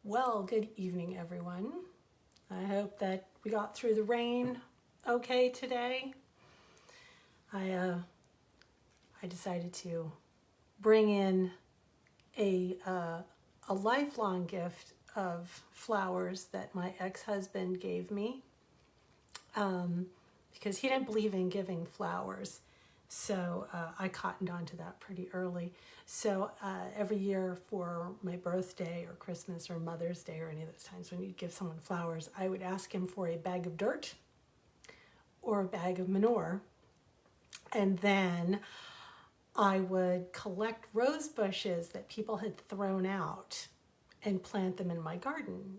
Well, good evening, everyone. I hope that we got through the rain okay today. I decided to bring in a lifelong gift of flowers that my ex-husband gave me because he didn't believe in giving flowers. So I cottoned onto that pretty early. So every year for my birthday or Christmas or Mother's Day or any of those times when you'd give someone flowers, I would ask him for a bag of dirt or a bag of manure. And then I would collect rose bushes that people had thrown out and plant them in my garden.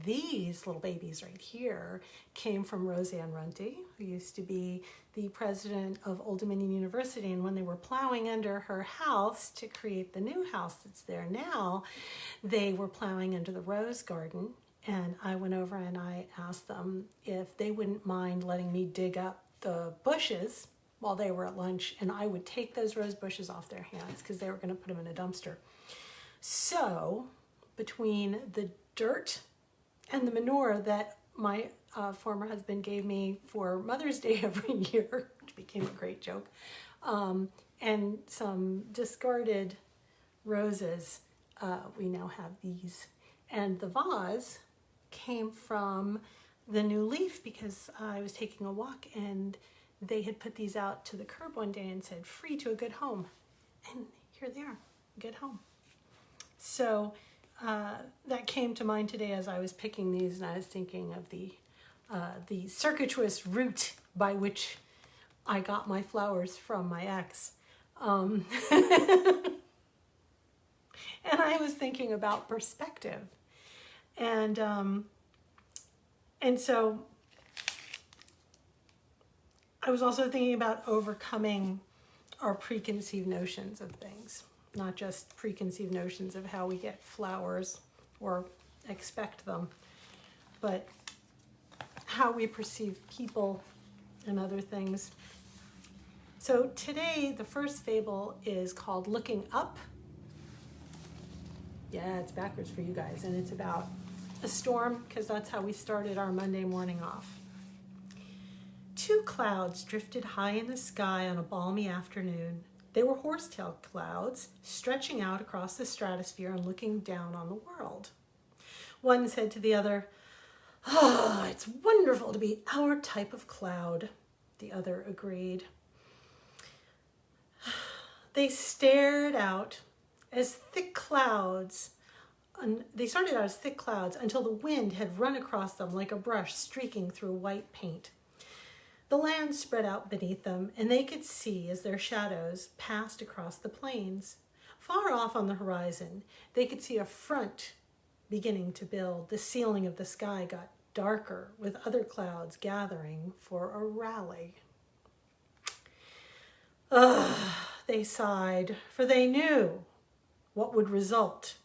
These little babies right here came from Roseanne Runty, who used to be the president of Old Dominion University. And when they were plowing under her house to create the new house that's there now, they were plowing under the rose garden. And I went over and I asked them if they wouldn't mind letting me dig up the bushes while they were at lunch, and I would take those rose bushes off their hands because they were going to put them in a dumpster. So between the dirt and the manure that my former husband gave me for Mother's Day every year, which became a great joke, and some discarded roses, we now have these. And the vase came from the new leaf because I was taking a walk and they had put these out to the curb one day and said, free to a good home. And here they are, good home. So that came to mind today as I was picking these, and I was thinking of the circuitous route by which I got my flowers from my ex. And I was thinking about perspective. And so I was also thinking about overcoming our preconceived notions of things, not just preconceived notions of how we get flowers or expect them, but how we perceive people and other things. So today, the first fable is called Looking Up. Yeah, it's backwards for you guys, and it's about a storm, because that's how we started our Monday morning off. Two clouds drifted high in the sky on a balmy afternoon. They were horsetail clouds, stretching out across the stratosphere and looking down on the world. One said to the other, "Ah, it's wonderful to be our type of cloud." The other agreed. They stared out as thick clouds. They started out as thick clouds until the wind had run across them like a brush streaking through white paint. The land spread out beneath them, and they could see as their shadows passed across the plains. Far off on the horizon, they could see a front beginning to build. The ceiling of the sky got darker, with other clouds gathering for a rally. They sighed, for they knew what would result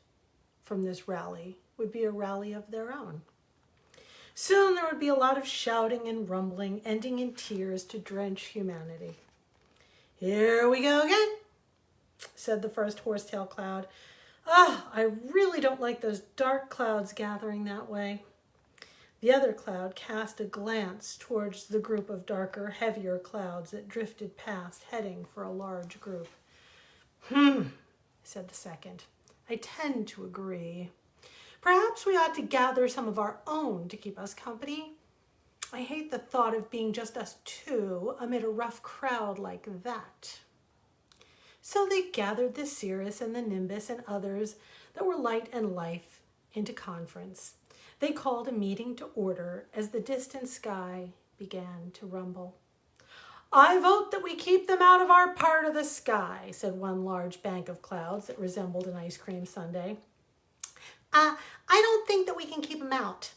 from this rally would be a rally of their own. Soon there would be a lot of shouting and rumbling, ending in tears to drench humanity. "Here we go again," said the first horsetail cloud. I really don't like those dark clouds gathering that way." The other cloud cast a glance towards the group of darker, heavier clouds that drifted past, heading for a large group. Said the second. "I tend to agree. Perhaps we ought to gather some of our own to keep us company. I hate the thought of being just us two amid a rough crowd like that." So they gathered the cirrus and the nimbus and others that were light and life into conference. They called a meeting to order as the distant sky began to rumble. "I vote that we keep them out of our part of the sky," said one large bank of clouds that resembled an ice cream sundae. "I don't think that we can keep them out,"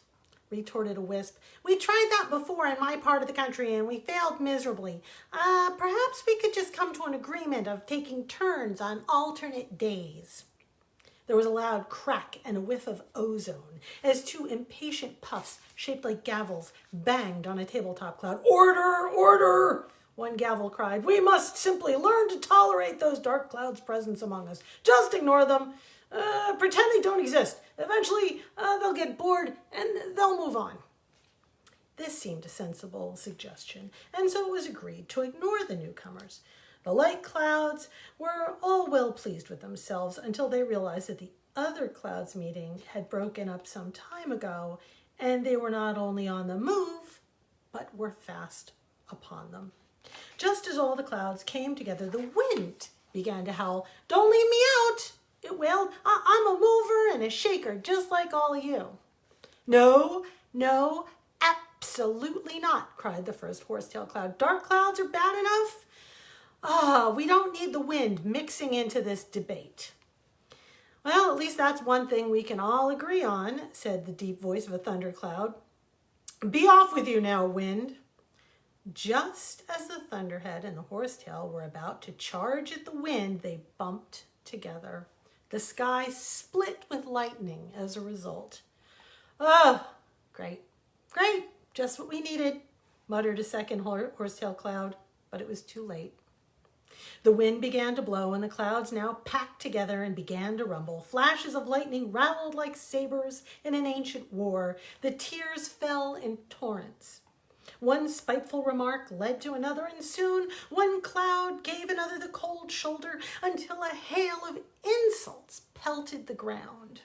retorted a wisp. "We tried that before in my part of the country and we failed miserably. Perhaps we could just come to an agreement of taking turns on alternate days." There was a loud crack and a whiff of ozone as two impatient puffs shaped like gavels banged on a tabletop cloud. "Order, order!" One gavel cried. "We must simply learn to tolerate those dark clouds' presence among us. Just ignore them. pretend they don't exist. Eventually, they'll get bored and they'll move on. This seemed a sensible suggestion, and so it was agreed to ignore the newcomers. The light clouds were all well pleased with themselves until they realized that the other clouds meeting had broken up some time ago, and they were not only on the move, but were fast upon them. Just as all the clouds came together, the wind began to howl. "Don't leave me out," it wailed. "I'm a mover and a shaker, just like all of you." "No, no, absolutely not," cried the first horsetail cloud. "Dark clouds are bad enough. We don't need the wind mixing into this debate." "Well, at least that's one thing we can all agree on," said the deep voice of a thundercloud. "Be off with you now, wind." Just as the thunderhead and the horsetail were about to charge at the wind, they bumped together. The sky split with lightning as a result. Great, great, just what we needed," muttered a second horsetail cloud, but it was too late. The wind began to blow, and the clouds now packed together and began to rumble. Flashes of lightning rattled like sabers in an ancient war. The tears fell in torrents. One spiteful remark led to another, and soon one cloud gave another the cold shoulder until a hail of insults pelted the ground.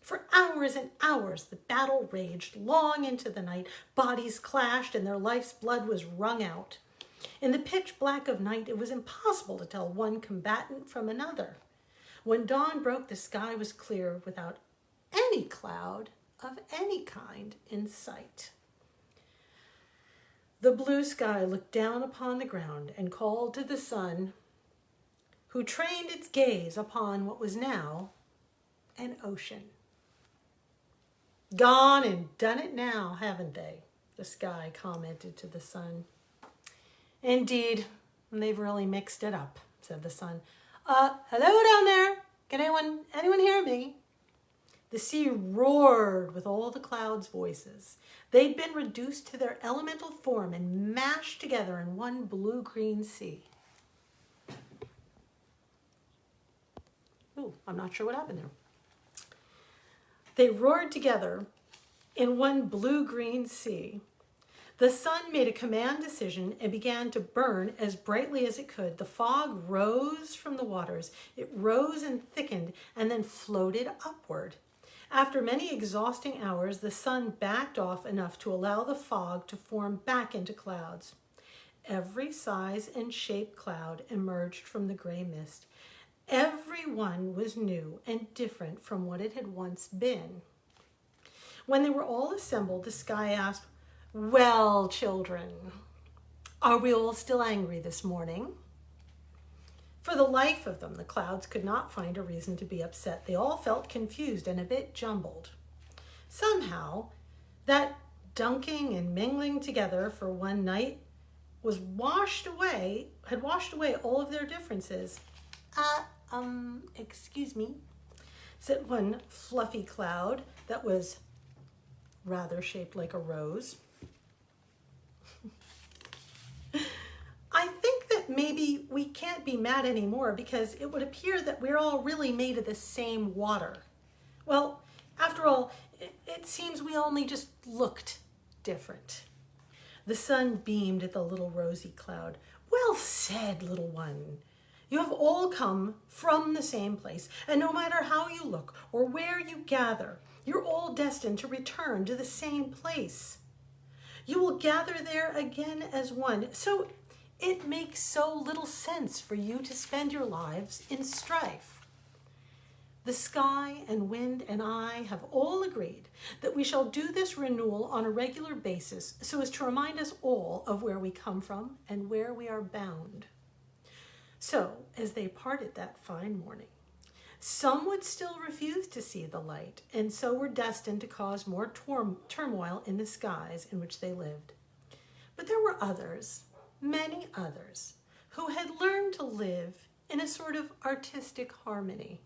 For hours and hours the battle raged long into the night. Bodies clashed and their life's blood was wrung out. In the pitch black of night, it was impossible to tell one combatant from another. When dawn broke, the sky was clear without any cloud of any kind in sight. The blue sky looked down upon the ground and called to the sun, who trained its gaze upon what was now an ocean. "Gone and done it now, haven't they?" the sky commented to the sun. "Indeed, they've really mixed it up," said the sun. Hello down there. Can anyone hear me?" The sea roared with all the clouds' voices. They'd been reduced to their elemental form and mashed together in one blue-green sea. Ooh, I'm not sure what happened there. They roared together in one blue-green sea. The sun made a command decision and began to burn as brightly as it could. The fog rose from the waters. It rose and thickened and then floated upward. After many exhausting hours, the sun backed off enough to allow the fog to form back into clouds. Every size and shape cloud emerged from the gray mist. Every one was new and different from what it had once been. When they were all assembled, the sky asked, "Well, children, are we all still angry this morning?" For the life of them, the clouds could not find a reason to be upset. They all felt confused and a bit jumbled. Somehow, that dunking and mingling together for one night had washed away all of their differences. Excuse me, said one fluffy cloud that was rather shaped like a rose. "I think that maybe we can't be mad anymore because it would appear that we're all really made of the same water. Well, after all, it seems we only just looked different." The sun beamed at the little rosy cloud. "Well said, little one. You have all come from the same place, and no matter how you look or where you gather, you're all destined to return to the same place. You will gather there again as one, so it makes so little sense for you to spend your lives in strife. The sky and wind and I have all agreed that we shall do this renewal on a regular basis so as to remind us all of where we come from and where we are bound." So, as they parted that fine morning, some would still refuse to see the light, and so were destined to cause more turmoil in the skies in which they lived. But there were others, many others, who had learned to live in a sort of artistic harmony.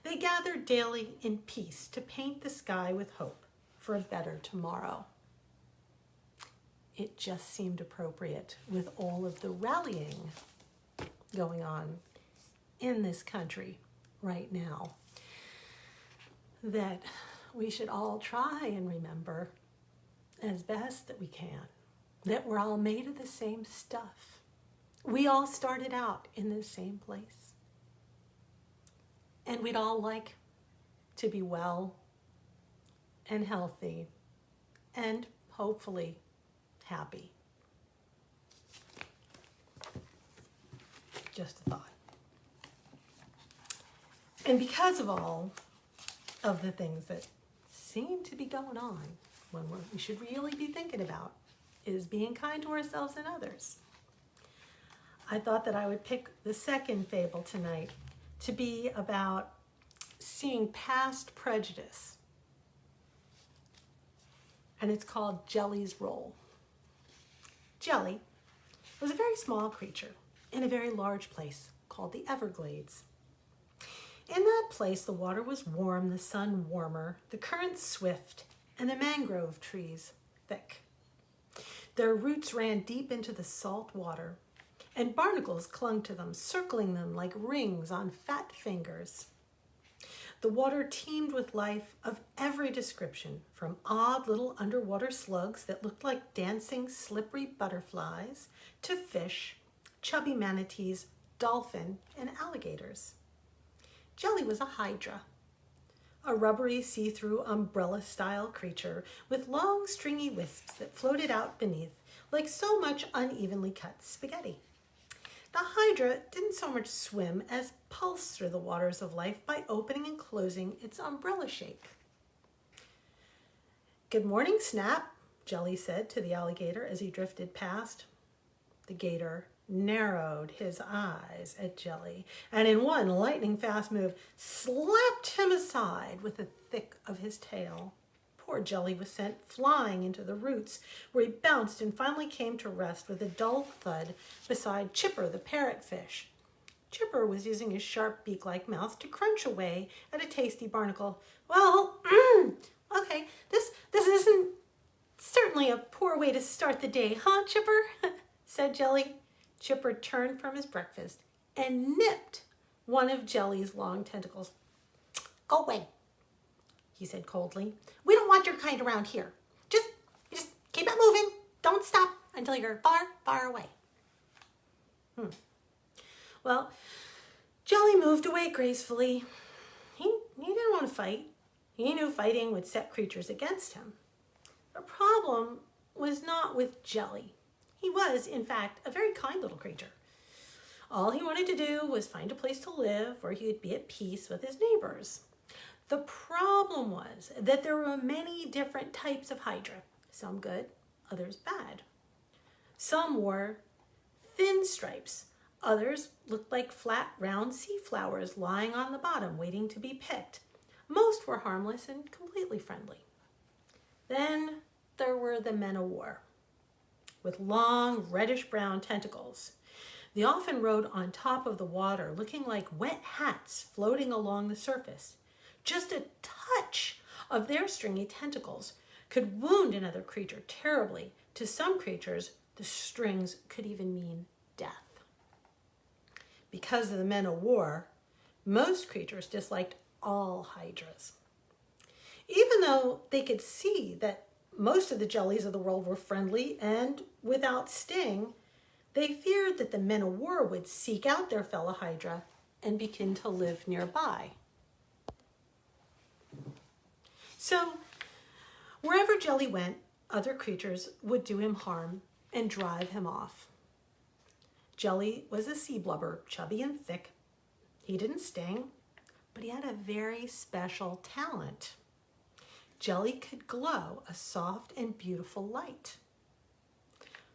They gathered daily in peace to paint the sky with hope for a better tomorrow. It just seemed appropriate with all of the rallying going on in this country right now. that we should all try and remember as best that we can that we're all made of the same stuff. We all started out in the same place. And we'd all like to be well and healthy and hopefully happy. Just a thought. And because of all of the things that seem to be going on, what we should really be thinking about is being kind to ourselves and others. I thought that I would pick the second fable tonight to be about seeing past prejudice. And it's called Jelly's Roll. Jelly was a very small creature in a very large place called the Everglades. In that place, the water was warm, the sun warmer, the currents swift, and the mangrove trees thick. Their roots ran deep into the salt water, and barnacles clung to them, circling them like rings on fat fingers. The water teemed with life of every description, from odd little underwater slugs that looked like dancing, slippery butterflies, to fish, chubby manatees, dolphin, and alligators. Jelly was a hydra, a rubbery, see-through, umbrella-style creature with long, stringy wisps that floated out beneath like so much unevenly cut spaghetti. The hydra didn't so much swim as pulse through the waters of life by opening and closing its umbrella shape. "Good morning, Snap," Jelly said to the alligator as he drifted past. The gator narrowed his eyes at Jelly, and in one lightning-fast move, slapped him aside with the thick of his tail. Poor Jelly was sent flying into the roots, where he bounced and finally came to rest with a dull thud beside Chipper the parrotfish. Chipper was using his sharp beak-like mouth to crunch away at a tasty barnacle. "Well, okay, this isn't certainly a poor way to start the day, huh, Chipper?" said Jelly. Chipper turned from his breakfast and nipped one of Jelly's long tentacles. "Go away," he said coldly. "We don't want your kind around here. Just keep it moving. Don't stop until you're far, far away." Well, Jelly moved away gracefully. He didn't want to fight. He knew fighting would set creatures against him. The problem was not with Jelly. He was, in fact, a very kind little creature. All he wanted to do was find a place to live where he would be at peace with his neighbors. The problem was that there were many different types of hydra, some good, others bad. Some wore thin stripes, others looked like flat, round sea flowers lying on the bottom waiting to be picked. Most were harmless and completely friendly. Then there were the men-o'-war, with long reddish-brown tentacles. They often rode on top of the water, looking like wet hats floating along the surface. Just a touch of their stringy tentacles could wound another creature terribly. To some creatures, the strings could even mean death. Because of the men-o'-war, most creatures disliked all hydras. Even though they could see that most of the jellies of the world were friendly and without sting, they feared that the men-o'-war would seek out their fellow hydra and begin to live nearby. So, wherever Jelly went, other creatures would do him harm and drive him off. Jelly was a sea blubber, chubby and thick. He didn't sting, but he had a very special talent. Jelly could glow a soft and beautiful light.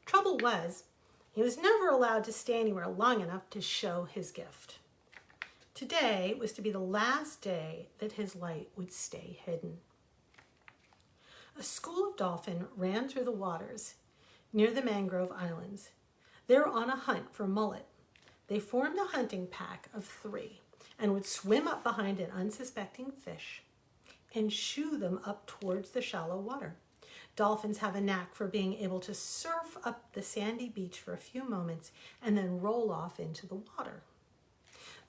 Trouble was, he was never allowed to stay anywhere long enough to show his gift. Today was to be the last day that his light would stay hidden. A school of dolphin ran through the waters near the mangrove islands. They were on a hunt for mullet. They formed a hunting pack of 3 and would swim up behind an unsuspecting fish and shoo them up towards the shallow water. Dolphins have a knack for being able to surf up the sandy beach for a few moments and then roll off into the water.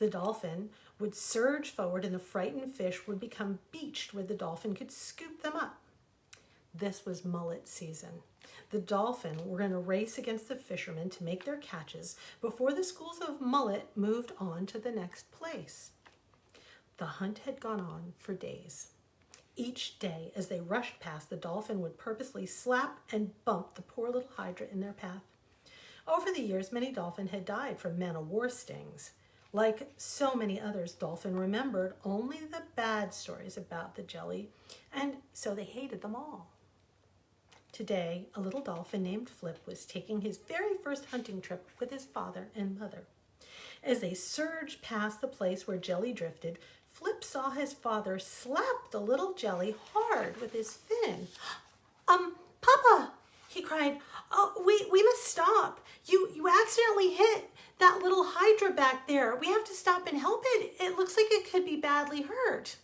The dolphin would surge forward and the frightened fish would become beached where the dolphin could scoop them up. This was mullet season. The dolphin were in a race against the fishermen to make their catches before the schools of mullet moved on to the next place. The hunt had gone on for days. Each day, as they rushed past, the dolphin would purposely slap and bump the poor little hydra in their path. Over the years, many dolphin had died from man-o'-war stings. Like so many others, dolphin remembered only the bad stories about the jelly, and so they hated them all. Today, a little dolphin named Flip was taking his very first hunting trip with his father and mother. As they surged past the place where jelly drifted, Flip saw his father slap the little jelly hard with his fin. Papa, he cried, "Oh, we must stop. You accidentally hit that little hydra back there. We have to stop and help it. It looks like it could be badly hurt."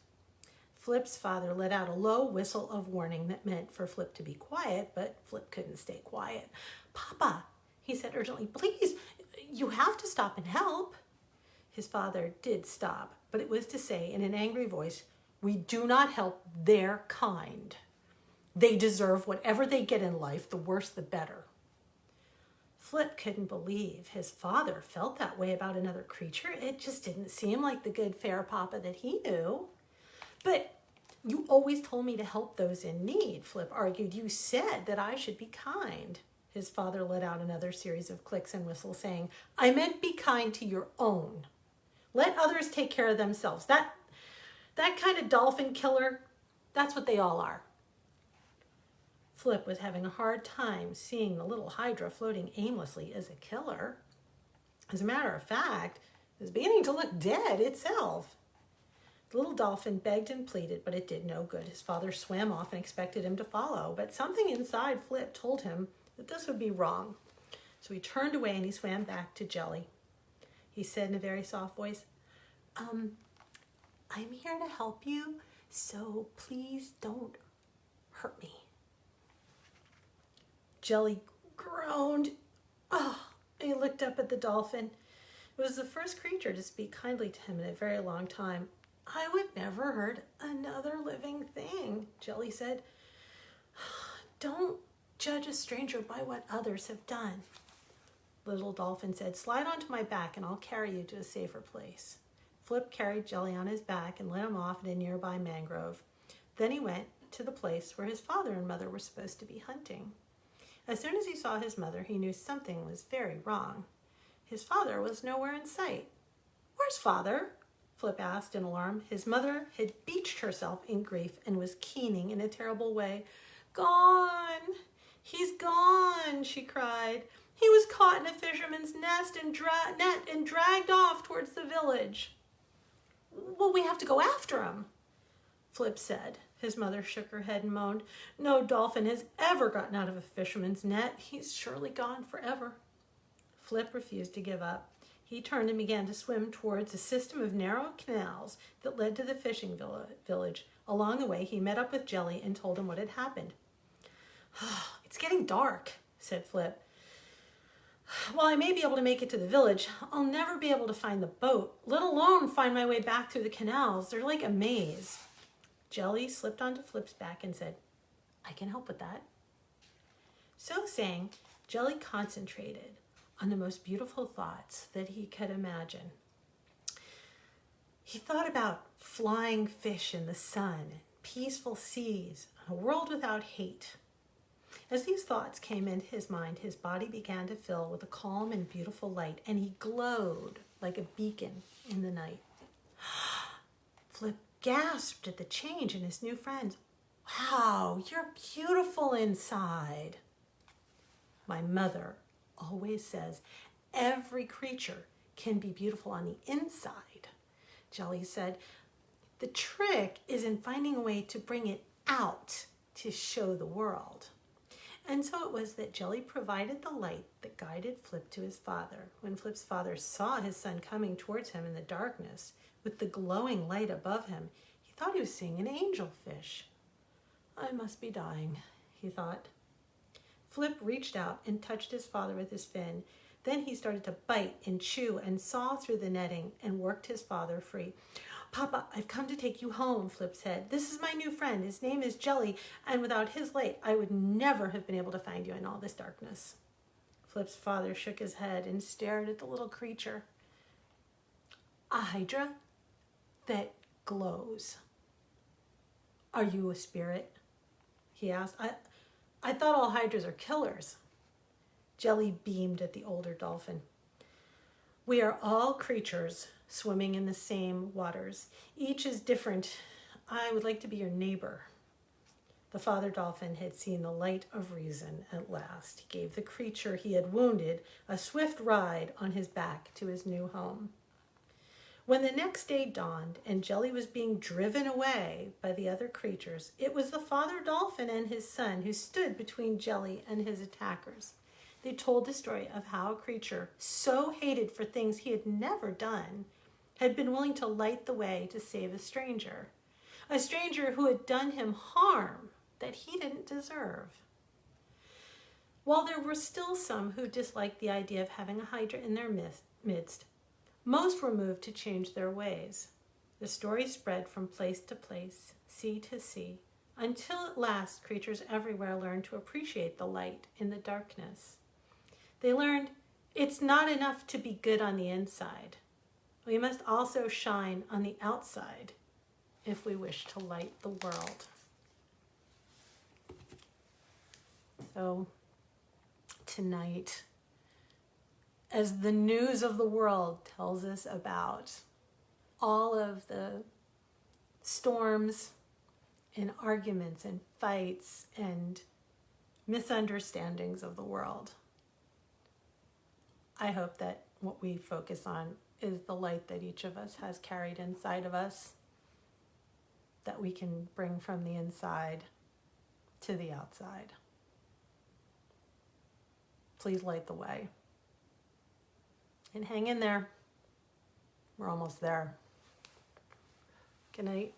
Flip's father let out a low whistle of warning that meant for Flip to be quiet, but Flip couldn't stay quiet. "Papa," he said urgently, "please, you have to stop and help." His father did stop, but it was to say in an angry voice, "We do not help their kind. They deserve whatever they get in life, the worse the better." Flip couldn't believe his father felt that way about another creature. It just didn't seem like the good, fair papa that he knew. "But you always told me to help those in need," Flip argued. "You said that I should be kind." His father let out another series of clicks and whistles, saying, "I meant be kind to your own. Let others take care of themselves. That kind of dolphin killer, that's what they all are." Flip was having a hard time seeing the little hydra floating aimlessly as a killer. As a matter of fact, it was beginning to look dead itself. The little dolphin begged and pleaded, but it did no good. His father swam off and expected him to follow, but something inside Flip told him that this would be wrong. So he turned away and he swam back to Jelly. He said in a very soft voice, I'm here to help you, so please don't hurt me." Jelly groaned. Oh, he looked up at the dolphin. It was the first creature to speak kindly to him in a very long time. "I would never hurt another living thing," Jelly said. "Don't judge a stranger by what others have done." The little dolphin said, "Slide onto my back and I'll carry you to a safer place." Flip carried Jelly on his back and let him off at a nearby mangrove. Then he went to the place where his father and mother were supposed to be hunting. As soon as he saw his mother, he knew something was very wrong. His father was nowhere in sight. "Where's father?" Flip asked in alarm. His mother had beached herself in grief and was keening in a terrible way. "Gone! He's gone!" she cried. "He was caught in a fisherman's net and dragged off towards the village." "Well, we have to go after him," Flip said. His mother shook her head and moaned. "No dolphin has ever gotten out of a fisherman's net. He's surely gone forever." Flip refused to give up. He turned and began to swim towards a system of narrow canals that led to the fishing village. Along the way, he met up with Jelly and told him what had happened. "It's getting dark," said Flip. "While I may be able to make it to the village, I'll never be able to find the boat, let alone find my way back through the canals. They're like a maze." Jelly slipped onto Flip's back and said, "I can help with that." So saying, Jelly concentrated on the most beautiful thoughts that he could imagine. He thought about flying fish in the sun, peaceful seas, a world without hate. As these thoughts came into his mind, his body began to fill with a calm and beautiful light, and he glowed like a beacon in the night. Flip gasped at the change in his new friends. "Wow, you're beautiful inside." "My mother always says every creature can be beautiful on the inside," Jelly said. "The trick is in finding a way to bring it out to show the world." And so it was that Jelly provided the light that guided Flip to his father. When Flip's father saw his son coming towards him in the darkness with the glowing light above him, he thought he was seeing an angelfish. "I must be dying," he thought. Flip reached out and touched his father with his fin. Then he started to bite and chew and saw through the netting and worked his father free. Papa, I've come to take you home, Flip said. This is my new friend. His name is Jelly, and without his light, I would never have been able to find you in all this darkness. Flip's father shook his head and stared at the little creature. A hydra that glows. Are you a spirit? He asked. I thought all hydras are killers. Jelly beamed at the older dolphin. We are all creatures swimming in the same waters. Each is different. I would like to be your neighbor. The father dolphin had seen the light of reason at last. He gave the creature he had wounded a swift ride on his back to his new home. When the next day dawned and Jelly was being driven away by the other creatures, it was the father dolphin and his son who stood between Jelly and his attackers. They told the story of how a creature so hated for things he had never done had been willing to light the way to save a stranger who had done him harm that he didn't deserve. While there were still some who disliked the idea of having a hydra in their midst, most were moved to change their ways. The story spread from place to place, sea to sea, until at last creatures everywhere learned to appreciate the light in the darkness. They learned it's not enough to be good on the inside. We must also shine on the outside if we wish to light the world. So tonight, as the news of the world tells us about all of the storms and arguments and fights and misunderstandings of the world, I hope that what we focus on is the light that each of us has carried inside of us, that we can bring from the inside to the outside. Please light the way. And hang in there. We're almost there. Good night.